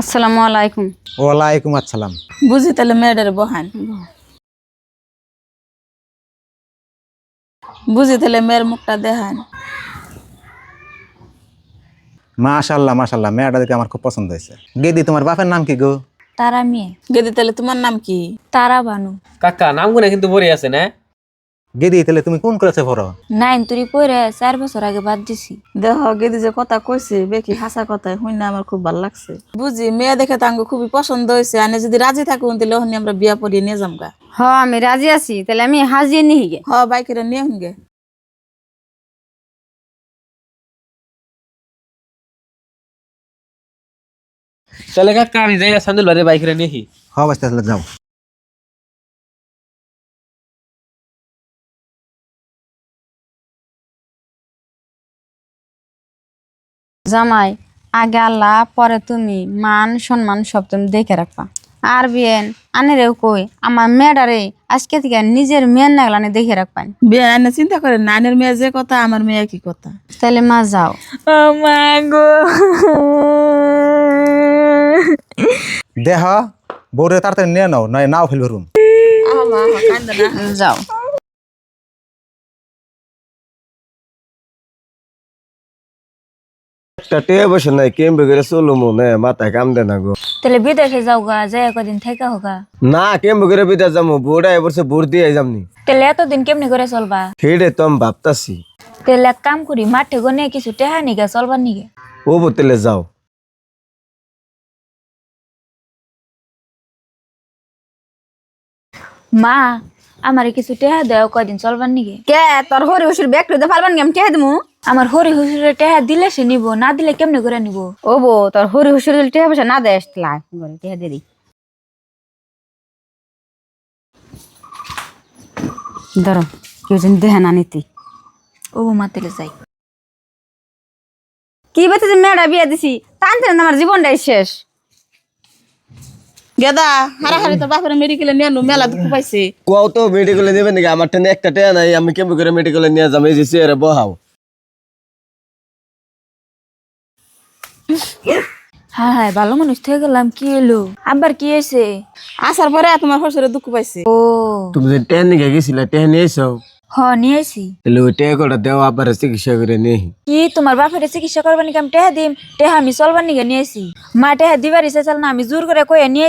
আসসালামু আলাইকুম। ওয়ালাইকুম আসসালাম। বুঝি তাহলে মেয়েটার বহান বুঝি তাহলে মেয়ের মুখটা দেখান। মাশাআল্লাহ মাশাআল্লাহ, মেয়েটা দেখে আমার খুব পছন্দ হয়েছে। গেদি, তোমার বাপের নাম কি গো? তারা মেয়ে। গেদি তাহলে তোমার নাম কি? তারা বানু। কাকা নামগুলো কিন্তু পড়ে আছে না? গেদি, তাহলে তুমি কোন ক্লাসে পড়ো? 9 তুরি পড়ে 4 বছর আগে বাদ দিছি। দেহ গেদি যে কথা কইছে বেকি হাসা কথা শুনে আমার খুব ভালো লাগছে। বুঝি মেয়ে দেখে তাঙ্গ খুবই পছন্দ হয়েছে। আনে যদি রাজি থাকুন তাহলে ওখানে আমরা বিয়া পড়িয়ে নিয়ে যাম গা। আমি রাজি আছি, তাহলে আমি হাজিয়ে নিহি গে। বাইকেরা নিয়ে হুন গে। তাহলে কাকা আমি যাই সান্দুল বাড়ির বাইক নিহি। হ্যাঁ বাস্তে, তাহলে যাও। জামাই, আগে আল্লাহ পরে তুমি, মান সম্মান সব তুমি দেখে রাখবা। আর বিয়েন আনেরেও কই আমার মেয়েটারে আজকে থেকে নিজের মেয়ের নাগলানে দেখে রাখবেন। বিয়ে আনে চিন্তা করেন, নানের মেয়ে যে কথা আমার মেয়ে কি কথা। তাহলে মা যাও। মা গো দেহ বউরে তাড়াতাড়ি নিয়ে নাও, নয় নাও ফেলবে রুম। যাও। একটা টেয়ে বসে নাই কেমবে করে চলো মনে মাথায় কাম দে না গো। তাহলে বিদেশে যাও গা, যাই কদিন থেকে হোগা। না কেমবে করে বিদা যাবো, বোর্ডা এবছর বোর্ড দিয়ে যামনি। তাহলে এতদিন কেমনি করে চলবা? সেটাই তো আমি ভাবতাছি। তাহলে এক কাম করি, মাঠে গনে কিছু টেহা নিগে চলবার নিগে। ও বোতলে যাও। মা, আমারে কিছু টেহা দেও কয়দিন চলবার নিগে। কে তোর হরি হুসুর ব্যাগ লইতে পারবান কেমন কে দিমু? আমার হরি হুসুরের টেহা দিলে সে নিব, না দিলে কেমনে করে নিব? ও বো তোর হরি হুসুর টিয়া পয়সা না দেস লাই গরে টিয়া দে দি ধরো কেউ যেন দেহে না নিতি। ও মা, তেলে যাই। কি বেতে যে মেয়েটা বিয়ে দিছি টানতে না আমার জীবনটাই শেষ। গেদা হারাহারি তোর বাপের মেডিকেলে নিয়ে আনু, মেলা দুঃখ পাইছে। কোয়াও তো মেডিকেলে নেবে নাকি? আমার টেনে একটা টেয়া নাই, আমি কেমবে করে মেডিকেলে নিয়ে যাবো? এই যে চেয়ারে বহাও। হ্যাঁ, ভালো মানুষ থেকে গেলাম, কি এলো আবার কি হয়েছে? আসার পরে তোমার শ্বশুরে দুঃখ পাইছে। ও তুমি যে টেন নিয়ে গেছিলে টেন নিয়েছো, নিয়ে আইছি। তাহলে ওই টেয়া কটা দেওয়া আবার চিকিৎসা করে নেই। কি তোমার বাপের চিকিৎসা করবার নিকে আমি টেহা দিম? টেহা আমি চলবার নিকে নিয়ে আইছি। মা টেহা দিবার ইচ্ছা চাল না, আমি জোর করে কয়ে নিয়ে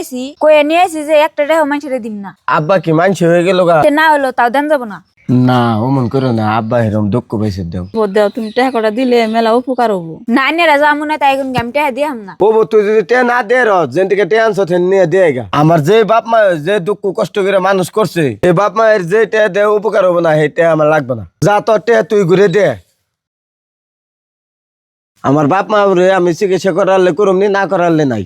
আইছি যে একটা টেহা মানুষের দিম না। আব্বা কি মানছে হয়ে গেল গা? না হলো তাও দেন যাবো না। না অমন করো না, আব্বা এরকম দুঃখ পাইছে দেও। দেও তুমি টাকা কটা দিলে মেলা উপকার হবো। না নেরা যাবো না, তাই এখন আমি টেহা দিয়াম না। ও তুই যদি টেন না দে যেন থেকে টেন নিয়ে দেগা। আমার যে বাপ মা যে দুঃখ কষ্ট করে মানুষ করছে, এই বাপ মায়ের যে টে দে উপকার হবো না, সেই টে আমার লাগবে না। যা তোর টে তুই ঘুরে দে। আমার বাপ মা আমি চিকিৎসা করালে করুম নি, না করালে নাই।